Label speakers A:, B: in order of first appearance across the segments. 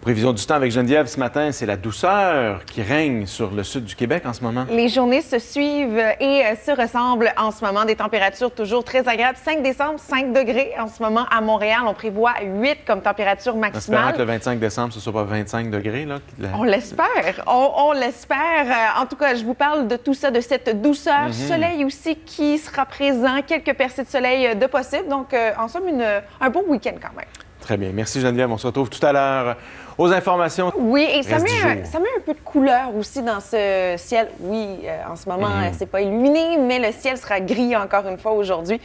A: Prévision du temps avec Geneviève ce matin, c'est la douceur qui règne sur le sud du Québec en ce moment.
B: Les journées se suivent et se ressemblent en ce moment. Des températures toujours très agréables. 5 décembre, 5 degrés en ce moment à Montréal. On prévoit 8 comme température maximale.
A: Espérant que le 25 décembre, ce ne soit pas 25 degrés. Là.
B: On l'espère. On l'espère. En tout cas, je vous parle de tout ça, de cette douceur. Soleil aussi qui sera présent. Quelques percées de soleil de possible. Donc, en somme, un beau week-end quand même.
A: Très bien. Merci Geneviève. On se retrouve tout à l'heure aux informations.
B: Oui, et ça
A: Reste
B: met un peu de couleur aussi dans ce ciel. Oui, en ce moment, c'est pas illuminé, mais le ciel sera gris encore une fois aujourd'hui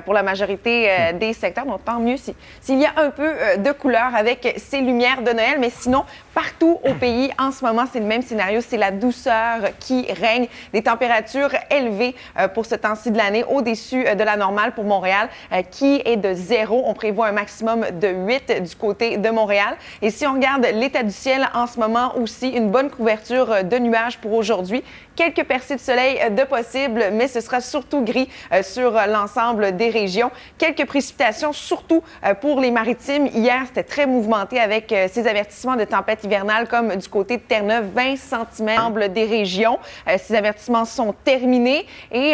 B: pour la majorité des secteurs. Donc, tant mieux s'il y a un peu de couleur avec ces lumières de Noël. Mais sinon, partout au pays, en ce moment, c'est le même scénario. C'est la douceur qui règne. Des températures élevées pour ce temps-ci de l'année, au-dessus de la normale pour Montréal, qui est de 0. On prévoit un maximum de 8 du côté de Montréal. Et si on regarde l'état du ciel en ce moment aussi, une bonne couverture de nuages pour aujourd'hui. Quelques percées de soleil de possible, mais ce sera surtout gris sur l'ensemble des régions. Quelques précipitations, surtout pour les maritimes. Hier, c'était très mouvementé avec ces avertissements de tempête hivernale comme du côté de Terre-Neuve, 20 cm des régions. Ces avertissements sont terminés et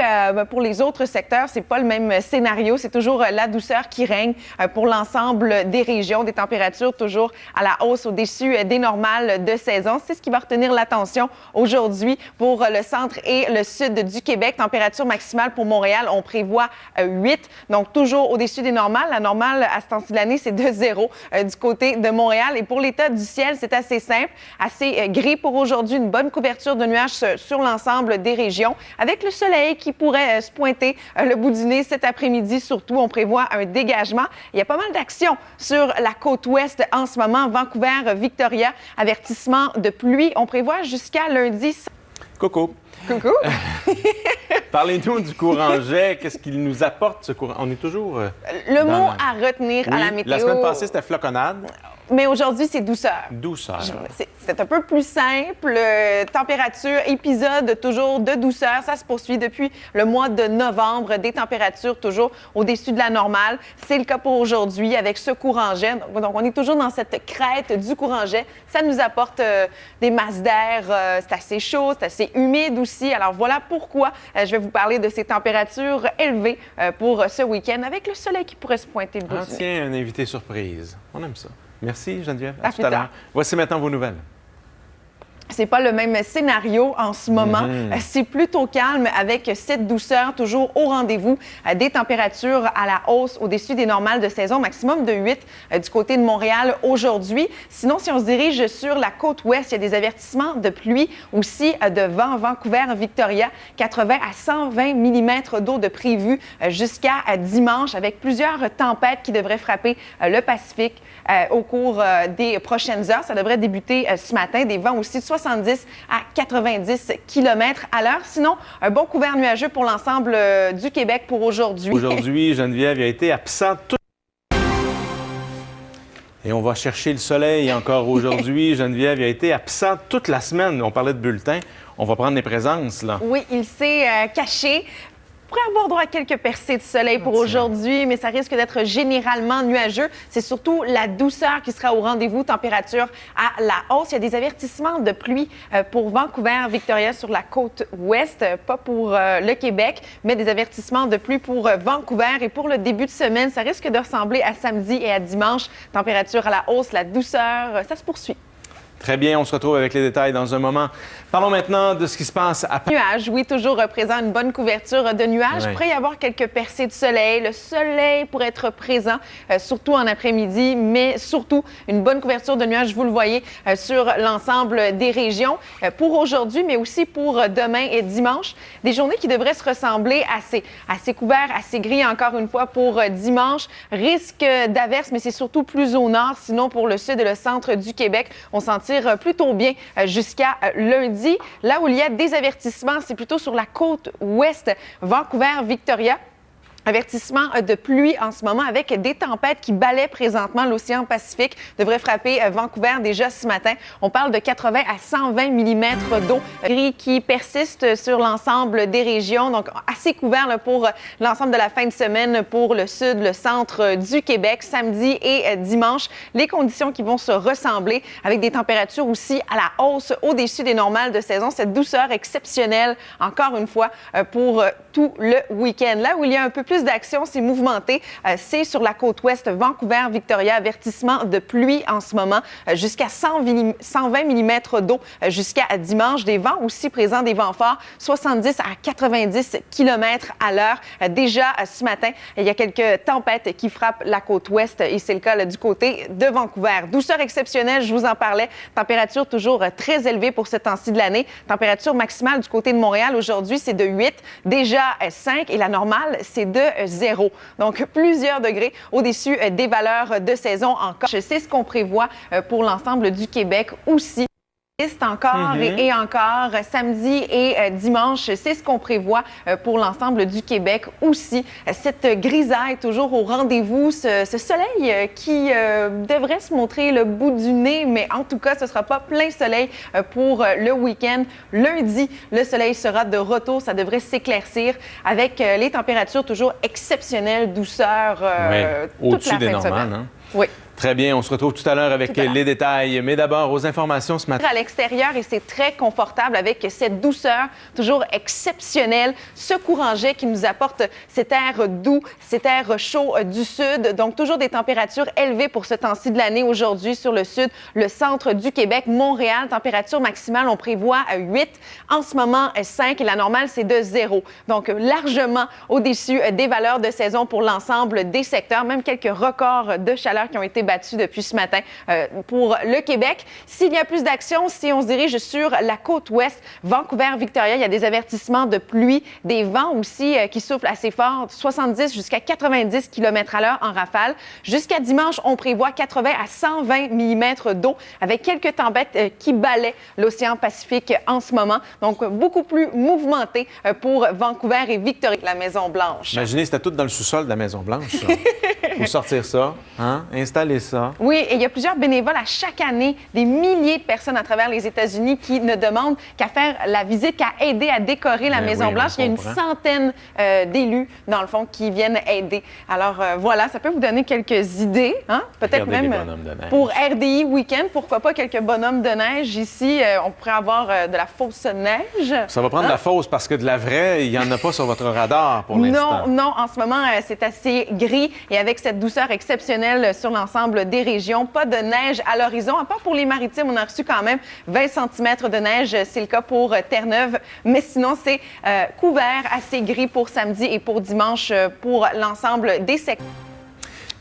B: pour les autres secteurs, c'est pas le même scénario. C'est toujours la douceur qui règne pour l'ensemble des régions, des températures toujours à la hausse au-dessus des normales de saison. C'est ce qui va retenir l'attention aujourd'hui pour le centre et le sud du Québec. Température maximale pour Montréal, on prévoit 8, donc toujours au-dessus des normales. La normale à ce temps-ci de l'année, c'est de 0 du côté de Montréal. Et pour l'état du ciel, c'est assez simple, assez gris pour aujourd'hui. Une bonne couverture de nuages sur l'ensemble des régions, avec le soleil qui pourrait se pointer le bout du nez cet après-midi. Surtout, on prévoit un dégagement. Il y a pas mal d'actions sur la côte ouest en ce moment. Vancouver, Victoria, avertissement de pluie. On prévoit jusqu'à lundi.
A: Coucou.
B: Coucou.
A: Parlez-nous du courant jet. Qu'est-ce qu'il nous apporte, ce courant? On est toujours...
B: le mot à retenir à la météo...
A: La semaine passée, c'était floconnade.
B: Mais aujourd'hui, c'est douceur.
A: Douceur.
B: C'est un peu plus simple. Température, épisode toujours de douceur. Ça se poursuit depuis le mois de novembre. Des températures toujours au-dessus de la normale. C'est le cas pour aujourd'hui avec ce courant jet. Donc, on est toujours dans cette crête du courant jet. Ça nous apporte des masses d'air. C'est assez chaud, c'est assez humide aussi. Alors, voilà pourquoi je vais vous parler de ces températures élevées pour ce week-end avec le soleil qui pourrait se pointer le bout du nez.
A: Tiens, un invité surprise. On aime ça. Merci, Geneviève.
B: À tout à l'heure.
A: Voici maintenant vos nouvelles.
B: C'est pas le même scénario en ce moment. C'est plutôt calme avec cette douceur toujours au rendez-vous. Des températures à la hausse au-dessus des normales de saison, maximum de 8 du côté de Montréal aujourd'hui. Sinon, si on se dirige sur la côte ouest, il y a des avertissements de pluie, aussi de vent. Vancouver, Victoria, 80 à 120 mm d'eau de prévu jusqu'à dimanche avec plusieurs tempêtes qui devraient frapper le Pacifique au cours des prochaines heures. Ça devrait débuter ce matin. Des vents aussi de 70 à 90 km à l'heure. Sinon, un bon couvert nuageux pour l'ensemble du Québec pour aujourd'hui.
A: Aujourd'hui, Geneviève a été absente toute... Et on va chercher le soleil encore aujourd'hui. Geneviève a été absente toute la semaine. On parlait de bulletins. On va prendre les présences, là.
B: Oui, il s'est caché. On pourrait avoir droit à quelques percées de soleil pour aujourd'hui, mais ça risque d'être généralement nuageux. C'est surtout la douceur qui sera au rendez-vous, température à la hausse. Il y a des avertissements de pluie pour Vancouver, Victoria sur la côte ouest, pas pour le Québec, mais des avertissements de pluie pour Vancouver. Et pour le début de semaine, ça risque de ressembler à samedi et à dimanche. Température à la hausse, la douceur, ça se poursuit.
A: Très bien, on se retrouve avec les détails dans un moment. Parlons maintenant de ce qui se passe à...
B: Nuages, oui, toujours présent, une bonne couverture de nuages. Il pourrait y avoir quelques percées de soleil. Le soleil pourrait être présent, surtout en après-midi, mais surtout une bonne couverture de nuages, vous le voyez, sur l'ensemble des régions pour aujourd'hui, mais aussi pour demain et dimanche. Des journées qui devraient se ressembler assez couverts, assez gris encore une fois pour dimanche. Risque d'averse, mais c'est surtout plus au nord. Sinon, pour le sud et le centre du Québec, on s'en tire plutôt bien jusqu'à lundi. Là où il y a des avertissements, c'est plutôt sur la côte ouest, Vancouver, Victoria. Avertissement de pluie en ce moment avec des tempêtes qui balaient présentement l'océan Pacifique. Devrait frapper Vancouver déjà ce matin. On parle de 80 à 120 mm d'eau gris qui persiste sur l'ensemble des régions. Donc, assez couvert là, pour l'ensemble de la fin de semaine pour le sud, le centre du Québec, samedi et dimanche. Les conditions qui vont se ressembler avec des températures aussi à la hausse au-dessus des normales de saison. Cette douceur exceptionnelle, encore une fois, pour tout le week-end. Là où il y a un peu plus d'action, c'est mouvementé. C'est sur la côte ouest, Vancouver, Victoria, avertissement de pluie en ce moment, jusqu'à 120 mm d'eau jusqu'à dimanche. Des vents aussi présents, des vents forts, 70 à 90 km à l'heure. Déjà ce matin, il y a quelques tempêtes qui frappent la côte ouest et c'est le cas là, du côté de Vancouver. Douceur exceptionnelle, je vous en parlais. Température toujours très élevée pour ce temps-ci de l'année. Température maximale du côté de Montréal aujourd'hui, c'est de 8, déjà 5 et la normale, c'est de 0. Donc, plusieurs degrés au-dessus des valeurs de saison encore. C'est ce qu'on prévoit pour l'ensemble du Québec aussi. Encore et encore, samedi et dimanche, c'est ce qu'on prévoit pour l'ensemble du Québec aussi. Cette grisaille toujours au rendez-vous, ce soleil qui devrait se montrer le bout du nez, mais en tout cas, ce ne sera pas plein soleil pour le week-end. Lundi, le soleil sera de retour, ça devrait s'éclaircir avec les températures toujours exceptionnelles, douceur
A: au-dessus des normales. Hein?
B: Oui.
A: Très bien, on se retrouve tout à l'heure avec les détails. Mais d'abord, aux informations ce matin.
B: À l'extérieur, et c'est très confortable avec cette douceur toujours exceptionnelle. Ce courant jet qui nous apporte cet air doux, cet air chaud du sud. Donc, toujours des températures élevées pour ce temps-ci de l'année aujourd'hui sur le sud, le centre du Québec, Montréal. Température maximale, on prévoit 8. En ce moment, 5 et la normale, c'est de 0. Donc, largement au-dessus des valeurs de saison pour l'ensemble des secteurs. Même quelques records de chaleur qui ont été battus depuis ce matin pour le Québec. S'il y a plus d'action, si on se dirige sur la côte ouest, Vancouver, Victoria, il y a des avertissements de pluie, des vents aussi qui soufflent assez fort, 70 jusqu'à 90 km à l'heure en rafale. Jusqu'à dimanche, on prévoit 80 à 120 mm d'eau avec quelques tempêtes qui balaient l'océan Pacifique en ce moment. Donc, beaucoup plus mouvementé pour Vancouver et Victoria, la Maison-Blanche.
A: Imaginez, c'était tout dans le sous-sol de la Maison-Blanche, ça. Faut sortir ça, hein? Installer ça.
B: Oui, et il y a plusieurs bénévoles à chaque année, des milliers de personnes à travers les États-Unis qui ne demandent qu'à faire la visite, qu'à aider à décorer la Maison-Blanche. Il y a une centaine d'élus, dans le fond, qui viennent aider. Alors voilà, ça peut vous donner quelques idées, hein? Peut-être même pour RDI Week-end, pourquoi pas quelques bonhommes de neige. Ici, on pourrait avoir de la fausse neige.
A: Ça va prendre de la fausse parce que de la vraie, il n'y en a pas sur votre radar pour l'instant.
B: Non, en ce moment, c'est assez gris et avec cette douceur exceptionnelle sur l'ensemble des régions. Pas de neige à l'horizon, à part pour les maritimes. On a reçu quand même 20 cm de neige. C'est le cas pour Terre-Neuve. Mais sinon, c'est couvert, assez gris pour samedi et pour dimanche pour l'ensemble des secteurs.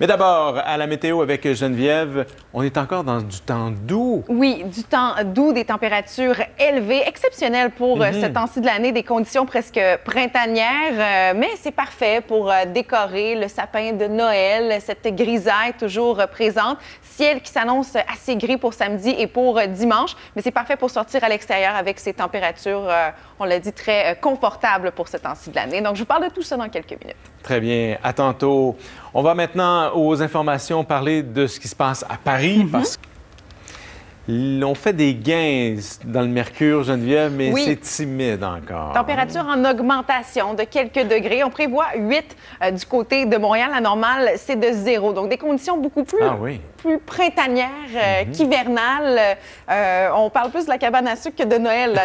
A: Mais d'abord, à la météo avec Geneviève, on est encore dans du temps doux.
B: Oui, du temps doux, des températures élevées, exceptionnelles pour ce temps-ci de l'année, des conditions presque printanières, mais c'est parfait pour décorer le sapin de Noël, cette grisaille toujours présente. Ciel qui s'annonce assez gris pour samedi et pour dimanche, mais c'est parfait pour sortir à l'extérieur avec ces températures, on l'a dit, très confortables pour ce temps-ci de l'année. Donc, je vous parle de tout ça dans quelques minutes.
A: Très bien. À tantôt. On va maintenant aux informations parler de ce qui se passe à Paris parce qu'on fait des gains dans le mercure, Geneviève, mais c'est timide encore.
B: Température en augmentation de quelques degrés. On prévoit 8 du côté de Montréal. La normale, c'est de 0. Donc, des conditions beaucoup plus, plus printanières qu'hivernales. On parle plus de la cabane à sucre que de Noël là,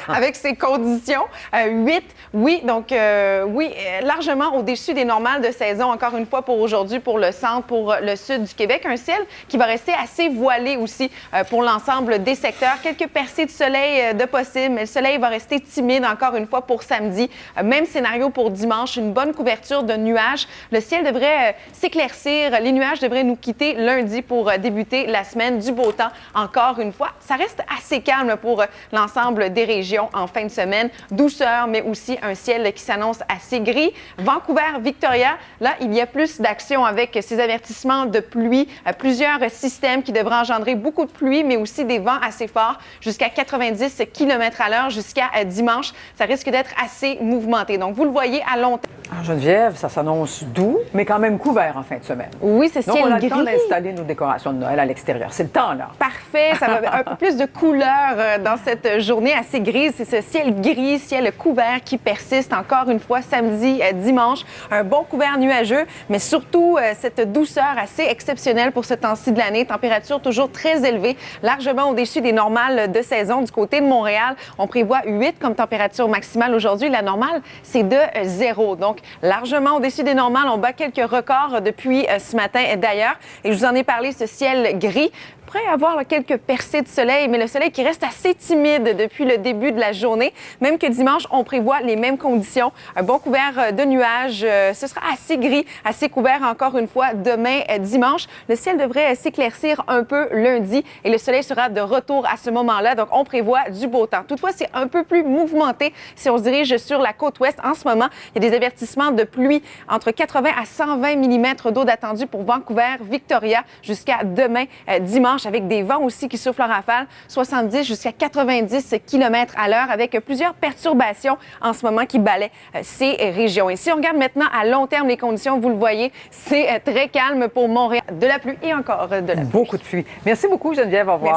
B: avec ces conditions. 8, oui. Donc, largement au-dessus des normales de saison, encore une fois, pour aujourd'hui, pour le centre, pour le sud du Québec. Un ciel qui va rester assez voilé aussi pour l'ensemble des secteurs. Quelques percées de soleil de possible, mais le soleil va rester timide encore une fois pour samedi. Même scénario pour dimanche, une bonne couverture de nuages. Le ciel devrait s'éclaircir. Les nuages devraient nous quitter lundi lundi pour débuter la semaine. Du beau temps, encore une fois. Ça reste assez calme pour l'ensemble des régions en fin de semaine. Douceur, mais aussi un ciel qui s'annonce assez gris. Vancouver, Victoria, là, il y a plus d'action avec ces avertissements de pluie. Plusieurs systèmes qui devraient engendrer beaucoup de pluie, mais aussi des vents assez forts, jusqu'à 90 km à l'heure jusqu'à dimanche. Ça risque d'être assez mouvementé. Donc, vous le voyez à long terme.
C: En Geneviève, ça s'annonce doux, mais quand même couvert en fin de semaine.
B: Oui, c'est ciel gris.
C: Donc, on a le temps d'installer nos décorations de Noël à l'extérieur. C'est le temps, là.
B: Parfait. Ça va un peu plus de couleur dans cette journée assez grise. C'est ce ciel gris, ciel couvert qui persiste encore une fois samedi, dimanche. Un bon couvert nuageux, mais surtout cette douceur assez exceptionnelle pour ce temps-ci de l'année. Température toujours très élevée, largement au-dessus des normales de saison. Du côté de Montréal, on prévoit 8 comme température maximale aujourd'hui. La normale, c'est de 0. Donc, largement au-dessus des normales. On bat quelques records depuis ce matin d'ailleurs. Et je vous en ai parlé, ce ciel gris. Pourrait avoir là, quelques percées de soleil, mais le soleil qui reste assez timide depuis le début de la journée. Même que dimanche, on prévoit les mêmes conditions. Un bon couvert de nuages. Ce sera assez gris, assez couvert encore une fois demain, dimanche. Le ciel devrait s'éclaircir un peu lundi et le soleil sera de retour à ce moment-là. Donc, on prévoit du beau temps. Toutefois, c'est un peu plus mouvementé si on se dirige sur la côte ouest. En ce moment, il y a des avertissements de pluie entre 80 à 120 mm d'eau d'attendue pour Vancouver, Victoria, jusqu'à demain, dimanche, avec des vents aussi qui soufflent en rafale, 70 jusqu'à 90 km à l'heure, avec plusieurs perturbations en ce moment qui balaient ces régions. Et si on regarde maintenant à long terme les conditions, vous le voyez, c'est très calme pour Montréal. De la pluie et encore de la pluie.
C: Beaucoup de pluie. Merci beaucoup, Geneviève. Au revoir.
B: Merci.